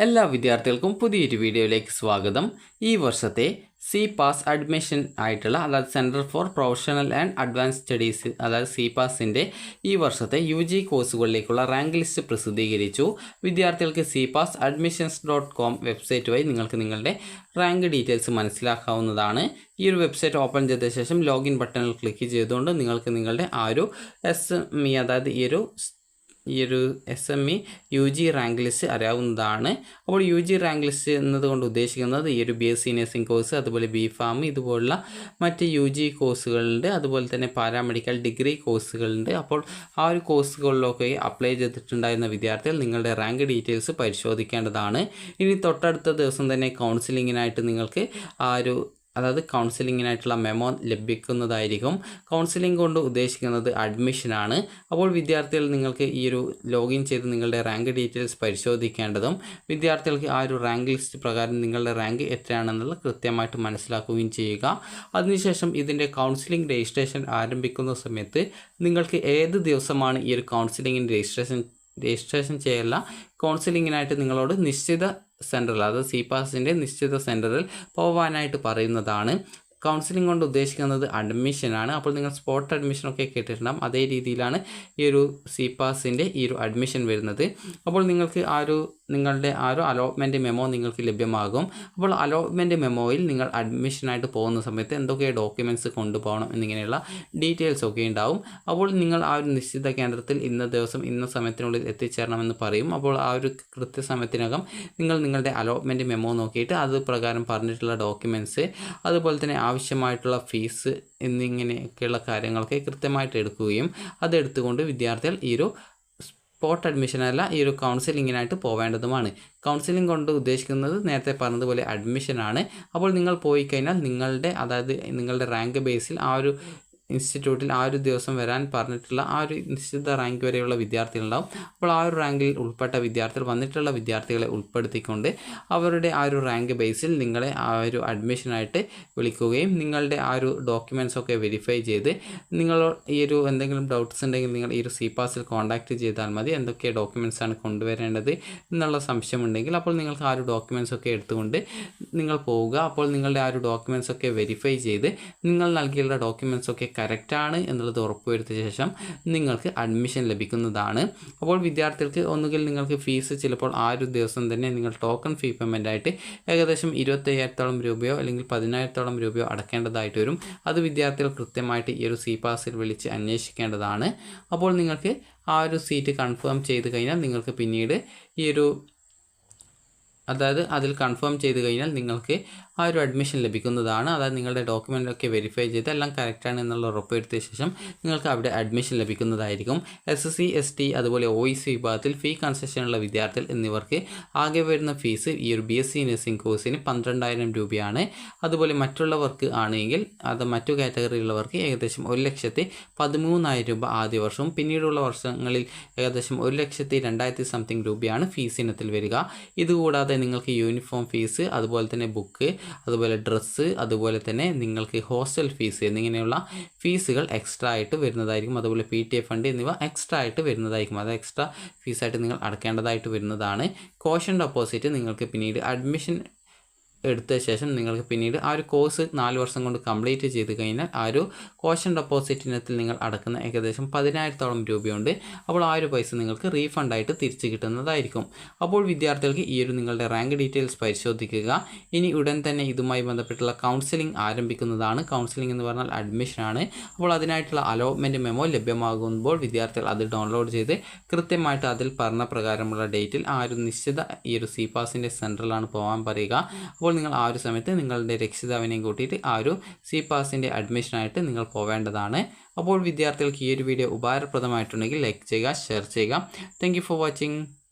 എല്ലാ വിദ്യാർത്ഥികൾക്കും പുതിയൊരു വീഡിയോയിലേക്ക് സ്വാഗതം. ഈ വർഷത്തെ സി പാസ് അഡ്മിഷൻ ആയിട്ടുള്ള അതായത് centre for professional and advance studies അതായത് സി പാസിൻ്റെ ഈ വർഷത്തെ UG കോഴ്സുകളിലേക്കുള്ള റാങ്ക് ലിസ്റ്റ് പ്രസിദ്ധീകരിച്ചു. വിദ്യാർത്ഥികൾക്ക് cpass.admissions.com വെബ്സൈറ്റ് വഴി നിങ്ങൾക്ക് നിങ്ങളുടെ റാങ്ക് ഡീറ്റെയിൽസ് മനസ്സിലാക്കാവുന്നതാണ്. ഈ ഒരു വെബ്സൈറ്റ് ഓപ്പൺ ചെയ്ത ശേഷം ലോഗിൻ ബട്ടണിൽ ക്ലിക്ക് ചെയ്തുകൊണ്ട് നിങ്ങൾക്ക് നിങ്ങളുടെ ആ ഒരു SME അതായത് ഈ ഒരു SME UG റാങ്ക് ലിസ്റ്റ് അറിയാവുന്നതാണ്. അപ്പോൾ UG റാങ്ക് ലിസ്റ്റ് എന്നതുകൊണ്ട് ഉദ്ദേശിക്കുന്നത് ഈ ഒരു BSc നഴ്സിംഗ് കോഴ്സ്, അതുപോലെ B.Pharm ഇതുപോലുള്ള മറ്റ് UG കോഴ്സുകളുണ്ട്. അതുപോലെ തന്നെ പാരാമെഡിക്കൽ ഡിഗ്രി കോഴ്സുകളുണ്ട്. അപ്പോൾ ആ ഒരു കോഴ്സുകളിലൊക്കെ അപ്ലൈ ചെയ്തിട്ടുണ്ടായിരുന്ന വിദ്യാർത്ഥികൾ നിങ്ങളുടെ റാങ്ക് ഡീറ്റെയിൽസ് പരിശോധിക്കേണ്ടതാണ്. ഇനി തൊട്ടടുത്ത ദിവസം തന്നെ കൗൺസിലിങ്ങിനായിട്ട് നിങ്ങൾക്ക് കൗൺസിലിങ്ങിനായിട്ടുള്ള മെമ്മോ ലഭിക്കുന്നതായിരിക്കും. കൗൺസിലിംഗ് കൊണ്ട് ഉദ്ദേശിക്കുന്നത് അഡ്മിഷനാണ്. അപ്പോൾ വിദ്യാർത്ഥികൾ നിങ്ങൾക്ക് ഈ ഒരു ലോഗിൻ ചെയ്ത് നിങ്ങളുടെ റാങ്ക് ഡീറ്റെയിൽസ് പരിശോധിക്കേണ്ടതും വിദ്യാർത്ഥികൾക്ക് ആ ഒരു റാങ്ക് ലിസ്റ്റ് പ്രകാരം നിങ്ങളുടെ റാങ്ക് എത്രയാണെന്നുള്ളത് കൃത്യമായിട്ട് മനസ്സിലാക്കുകയും ചെയ്യുക. അതിനുശേഷം ഇതിൻ്റെ കൗൺസിലിംഗ് രജിസ്ട്രേഷൻ ആരംഭിക്കുന്ന സമയത്ത് നിങ്ങൾക്ക് ഏത് ദിവസമാണ് ഈ ഒരു കൗൺസിലിങ്ങിന് രജിസ്ട്രേഷൻ ചെയ്യല്ല കൗൺസിലിങ്ങിനായിട്ട് നിങ്ങളോട് നിശ്ചിത സെൻറ്ററിൽ അതായത് സി പാസിൻ്റെ നിശ്ചിത സെൻറ്ററിൽ പോകാനായിട്ട് പറയുന്നതാണ്. കൗൺസിലിംഗ് കൊണ്ട് ഉദ്ദേശിക്കുന്നത് അഡ്മിഷനാണ്. അപ്പോൾ നിങ്ങൾ സ്പോട്ട് അഡ്മിഷനൊക്കെ കേട്ടിട്ടുണ്ടാകും. അതേ രീതിയിലാണ് ഈ ഒരു സി പാസിൻ്റെ ഈ ഒരു അഡ്മിഷൻ വരുന്നത്. അപ്പോൾ നിങ്ങൾക്ക് നിങ്ങളുടെ ആ ഒരു അലോട്ട്മെൻറ്റ് മെമ്മോ നിങ്ങൾക്ക് ലഭ്യമാകും. അപ്പോൾ അലോട്ട്മെൻറ്റ് മെമ്മോയിൽ നിങ്ങൾ അഡ്മിഷനായിട്ട് പോകുന്ന സമയത്ത് എന്തൊക്കെ ഡോക്യുമെൻറ്റ്സ് കൊണ്ടുപോകണം എന്നിങ്ങനെയുള്ള ഡീറ്റെയിൽസ് ഒക്കെ ഉണ്ടാവും. അപ്പോൾ നിങ്ങൾ ആ ഒരു നിശ്ചിത കേന്ദ്രത്തിൽ ഇന്ന ദിവസം ഇന്ന സമയത്തിനുള്ളിൽ എത്തിച്ചേരണമെന്ന് പറയും. അപ്പോൾ ആ ഒരു കൃത്യസമയത്തിനകം നിങ്ങൾ നിങ്ങളുടെ അലോട്ട്മെൻറ്റ് മെമ്മോ നോക്കിയിട്ട് അത് പ്രകാരം പറഞ്ഞിട്ടുള്ള ഡോക്യുമെൻറ്റ്സ്, അതുപോലെ തന്നെ ആവശ്യമായിട്ടുള്ള ഫീസ് എന്നിങ്ങനെയൊക്കെയുള്ള കാര്യങ്ങളൊക്കെ കൃത്യമായിട്ട് എടുക്കുകയും അതെടുത്തുകൊണ്ട് വിദ്യാർത്ഥികൾ ഈ ഒരു സ്പോട്ട് അഡ്മിഷനല്ല ഈ ഒരു കൗൺസിലിങ്ങിനായിട്ട് പോവേണ്ടതുമാണ്. കൗൺസിലിംഗ് കൊണ്ട് ഉദ്ദേശിക്കുന്നത് നേരത്തെ പറഞ്ഞതുപോലെ അഡ്മിഷനാണ്. അപ്പോൾ നിങ്ങൾ പോയി കഴിഞ്ഞാൽ നിങ്ങളുടെ റാങ്ക് ബേസിൽ ആ ഒരു ഇൻസ്റ്റിറ്റ്യൂട്ടിൽ ആ ഒരു ദിവസം വരാൻ പറഞ്ഞിട്ടുള്ള ആ ഒരു നിശ്ചിത റാങ്ക് വരെയുള്ള വിദ്യാർത്ഥികളുണ്ടാവും. അപ്പോൾ ആ ഒരു റാങ്കിൽ ഉൾപ്പെട്ട വിദ്യാർത്ഥികൾ വന്നിട്ടുള്ള വിദ്യാർത്ഥികളെ ഉൾപ്പെടുത്തിക്കൊണ്ട് അവരുടെ ആ ഒരു റാങ്ക് ബേസിൽ നിങ്ങളെ ആ ഒരു അഡ്മിഷനായിട്ട് വിളിക്കുകയും നിങ്ങളുടെ ആ ഒരു ഡോക്യുമെൻറ്റ്സൊക്കെ വെരിഫൈ ചെയ്ത് നിങ്ങൾ ഈ ഒരു എന്തെങ്കിലും ഡൗട്ട്സ് ഉണ്ടെങ്കിൽ നിങ്ങൾ ഈ ഒരു സി പാസിൽ കോൺടാക്റ്റ് ചെയ്താൽ മതി. എന്തൊക്കെ ഡോക്യുമെൻറ്റ്സാണ് കൊണ്ടുവരേണ്ടത് എന്നുള്ള സംശയമുണ്ടെങ്കിൽ അപ്പോൾ നിങ്ങൾക്ക് ആ ഒരു ഡോക്യുമെൻറ്റ്സൊക്കെ എടുത്തുകൊണ്ട് നിങ്ങൾ പോവുക. അപ്പോൾ നിങ്ങളുടെ ആ ഒരു ഡോക്യുമെൻറ്റ്സൊക്കെ വെരിഫൈ ചെയ്ത് നിങ്ങൾ നൽകിയുള്ള ഡോക്യുമെൻറ്റ്സൊക്കെ കറക്റ്റാണ് എന്നുള്ളത് ഉറപ്പുവരുത്തിയ ശേഷം നിങ്ങൾക്ക് അഡ്മിഷൻ ലഭിക്കുന്നതാണ്. അപ്പോൾ വിദ്യാർത്ഥികൾക്ക് ഒന്നുകിൽ നിങ്ങൾക്ക് ഫീസ് ചിലപ്പോൾ ആ ഒരു ദിവസം തന്നെ നിങ്ങൾ ടോക്കൺ ഫീ പേയ്മെൻ്റ് ആയിട്ട് ഏകദേശം 25,000 രൂപയോ അല്ലെങ്കിൽ 10,000 രൂപയോ അടക്കേണ്ടതായിട്ട് വരും. അത് വിദ്യാർത്ഥികൾ കൃത്യമായിട്ട് ഈ ഒരു സി പാസിൽ വിളിച്ച് അന്വേഷിക്കേണ്ടതാണ്. അപ്പോൾ നിങ്ങൾക്ക് ആ ഒരു സീറ്റ് കൺഫേം ചെയ്ത് കഴിഞ്ഞാൽ നിങ്ങൾക്ക് പിന്നീട് അതിൽ കൺഫേം ചെയ്ത് കഴിഞ്ഞാൽ നിങ്ങൾക്ക് ആ ഒരു അഡ്മിഷൻ ലഭിക്കുന്നതാണ്. അതായത് നിങ്ങളുടെ ഡോക്യുമെൻ്റൊക്കെ വെരിഫൈ ചെയ്ത് എല്ലാം കറക്റ്റാണ് എന്നുള്ള ഉറപ്പുവരുത്തിയ ശേഷം നിങ്ങൾക്ക് അവിടെ അഡ്മിഷൻ ലഭിക്കുന്നതായിരിക്കും. SC ST അതുപോലെ OEC വിഭാഗത്തിൽ ഫീ കൺസെഷനുള്ള വിദ്യാർത്ഥികൾ എന്നിവർക്ക് ആകെ വരുന്ന ഫീസ് ഈ ഒരു BSc നഴ്സിംഗ് കോഴ്സിന് 12,000 രൂപയാണ്. അതുപോലെ മറ്റുള്ളവർക്ക് ആണെങ്കിൽ മറ്റു കാറ്റഗറിയിലുള്ളവർക്ക് ഏകദേശം 1,13,000 രൂപ ആദ്യ വർഷവും പിന്നീടുള്ള വർഷങ്ങളിൽ ഏകദേശം 1,02,000 സംതിങ് രൂപയാണ് ഫീസ് ഇനത്തിൽ വരിക. ഇതുകൂടാതെ നിങ്ങൾക്ക് യൂണിഫോം ഫീസ്, അതുപോലെ തന്നെ ബുക്ക്, അതുപോലെ ഡ്രസ്സ്, അതുപോലെ തന്നെ നിങ്ങൾക്ക് ഹോസ്റ്റൽ ഫീസ് എന്നിങ്ങനെയുള്ള ഫീസുകൾ എക്സ്ട്രാ ആയിട്ട് വരുന്നതായിരിക്കും. അതുപോലെ PTA ഫണ്ട് എന്നിവ എക്സ്ട്രാ ആയിട്ട് വരുന്നതായിരിക്കും. അത് എക്സ്ട്രാ ഫീസായിട്ട് നിങ്ങൾ അടക്കേണ്ടതായിട്ട് വരുന്നതാണ്. കോഷൻ ഡെപ്പോസിറ്റ് നിങ്ങൾക്ക് പിന്നീട് അഡ്മിഷൻ എടുത്ത ശേഷം നിങ്ങൾക്ക് പിന്നീട് ആ ഒരു കോഴ്സ് 4 വർഷം കൊണ്ട് കംപ്ലീറ്റ് ചെയ്ത് കഴിഞ്ഞാൽ ആ ഒരു കോഷൻ ഡെപ്പോസിറ്റ് ഇനത്തിൽ നിങ്ങൾ അടക്കുന്ന ഏകദേശം 10,000 രൂപയുണ്ട്. അപ്പോൾ ആ ഒരു പൈസ നിങ്ങൾക്ക് റീഫണ്ടായിട്ട് തിരിച്ച് കിട്ടുന്നതായിരിക്കും. അപ്പോൾ വിദ്യാർത്ഥികൾക്ക് ഈ ഒരു നിങ്ങളുടെ റാങ്ക് ഡീറ്റെയിൽസ് പരിശോധിക്കുക. ഇനി ഉടൻ തന്നെ ഇതുമായി ബന്ധപ്പെട്ടുള്ള കൗൺസിലിംഗ് ആരംഭിക്കുന്നതാണ്. കൗൺസിലിംഗ് എന്ന് പറഞ്ഞാൽ അഡ്മിഷനാണ്. അപ്പോൾ അതിനായിട്ടുള്ള അലോട്ട്മെൻറ്റ് മെമ്മോ ലഭ്യമാകുമ്പോൾ വിദ്യാർത്ഥികൾ അത് ഡൗൺലോഡ് ചെയ്ത് കൃത്യമായിട്ട് അതിൽ പറഞ്ഞ പ്രകാരമുള്ള ഡേറ്റിൽ ആ ഒരു നിശ്ചിത ഈ ഒരു സി പാസിൻ്റെ സെൻറ്ററിലാണ് പോകാൻ പറയുക. അപ്പോൾ നിങ്ങൾ ആ ഒരു സമയത്ത് നിങ്ങളുടെ രക്ഷിതാവിനെയും കൂട്ടിയിട്ട് ആ ഒരു സി പാസിൻ്റെ അഡ്മിഷനായിട്ട് നിങ്ങൾ പോവേണ്ടതാണ്. അപ്പോൾ വിദ്യാർത്ഥികൾക്ക് ഈ ഒരു വീഡിയോ ഉപകാരപ്രദമായിട്ടുണ്ടെങ്കിൽ ലൈക്ക് ചെയ്യുക, ഷെയർ ചെയ്യുക. Thank you for watching.